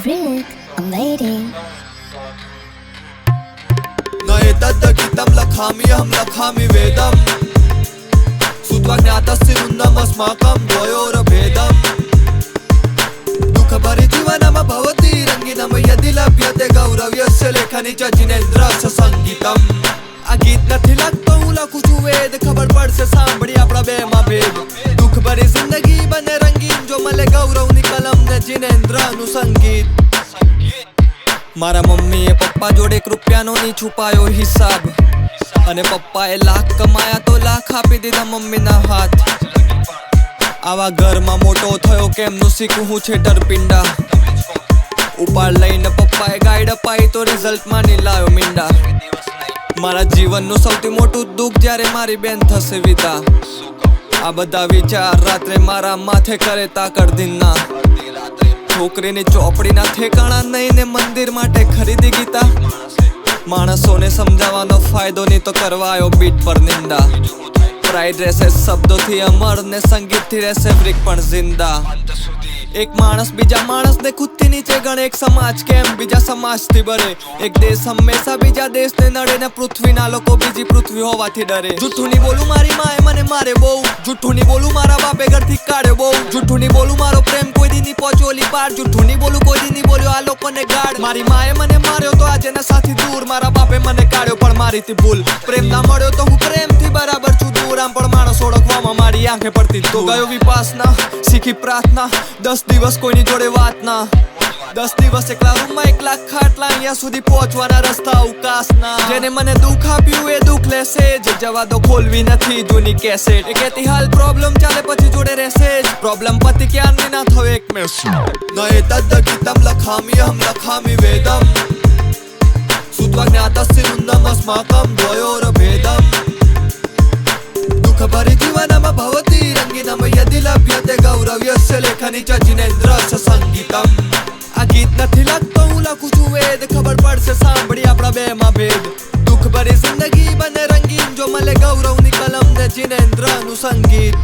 Rick, I'm waiting. न एतद्गीतं लखाम्यहं लखामि वेदम् श्रुत्वा ज्ञातस्सिरुन्नमस्माकं द्वयोरभेदम् दुःखभरिजीवनं भवति रङ्गिनं यदि लभ्यते गौरव्यस्य लेखनी च जिनेन्द्रस्य संगीतम् आ गीत નથી લાગતો હું લખું છું વેદ ખબર પડશે સાંભળી આપણા બેમાં ભેદ દુઃખ ભરી જિંદગી બને રંગીન જો મળે ગૌરવની કલમ ને જિનેન્દ્રનું સંગીત મારા મમ્મીએ પપ્પા જોડે એક રૂપિયાનો ની છુપાયો હિસાબ અને પપ્પાએ લાખ કમાયા તો લાખ આપી દીધા મમ્મીના હાથ આવા ઘરમાં મોટો થયો કેમનું શીખું હું છે ડરપિંડા ઉપાડ લઈને પપ્પાએ ગાઈડ અપાઈ તો રિઝલ્ટમાં ની લાયો મીંડા મારા જીવનનું સૌથી મોટું દુઃખ જ્યારે મારી બેન થશે વિદા આ બધા વિચાર રાત્રે મારા માથે કરે તાકડ દિનના છોકરીની ચોપડીના ઠેકાણા નહીં ને મંદિર માટે ખરીદી ગીતા માણસોને સમજાવવાનો ફાયદો નહીં તો કરવાયો બીટ પર નિંદા પ્રાઇડ રહેશે શબ્દોથી અમર ને સંગીતથી રહેશે બ્રિક પણ જિંદા એક માણસ બીજા માણસને ખુદથી નીચે ગણે એક સમાજ કેમ બીજા સમાજથી બરે એક દેશ હંમેશા બીજા દેશને નડે ને પૃથ્વીના લોકો બીજી પૃથ્વી હોવાથી ડરે જૂઠું નહીં બોલું મારી માએ મને મારે બહુ જૂઠું નહીં બોલું મારા બાપે ઘરથી કાઢ્યો બહુ જૂઠું નહીં બોલું મારો પ્રેમ કોઈ દી નહીં પહોંચ્યો ઓલી પાર જૂઠું નહીં બોલું કોઈ દી નહીં બોલ્યો આ લોકોને ગાડ મારી માએ મને માર્યો તો આજે એના સાથી દૂર મારા બાપે મને કાઢ્યો પણ મારીથી ભૂલ પ્રેમ ના મળ્યો તો હું પ્રેમથી બરાબર છું દૂર આમ પણ માણસ ઓળખવામાં મારી આંખે પડતી તો ગયો વિપાસના શીખી પ્રાર્થના 10 દિવસ કોઈની જોડે વાત ના 10 દિવસ એકલા રૂમમાં એકલા ખાટલા અહીંયા સુધી પહોંચવાના રસ્તા અવકાશના જેને મને દુઃખ આપ્યું એ દુઃખ લેશે જે જવા દો ખોલવી નથી જૂની કેસેટ એ કહેતી હાલ પ્રોબ્લેમ ચાલે પછી જોડે રહેશે જ પ્રોબ્લેમ પતિ ક્યારની ના થયો એક મેસ ન એતદ્ગીतं લખામ્યહં લખામि વેદम् શ્રુત્વા જ્ઞાતસ્સિરુન્નમસ્માકं द्वयोरभेदम् दुःखभरिजीवनं भवति रङ्गिनं यदि लभ्यते गौरव्यस्य लेखनी च जिनेन्द्रस्य संगीतम् आ गीत નથી લાગતો હું લખું છું વેદ ખબર પડશે સાંભળી આપણા બેમાં ભેદ દુઃખ ભરી જિંદગી બને રંગીન જો મળે ગૌરવની કલમ ને જિનેન્દ્રનું સંગીત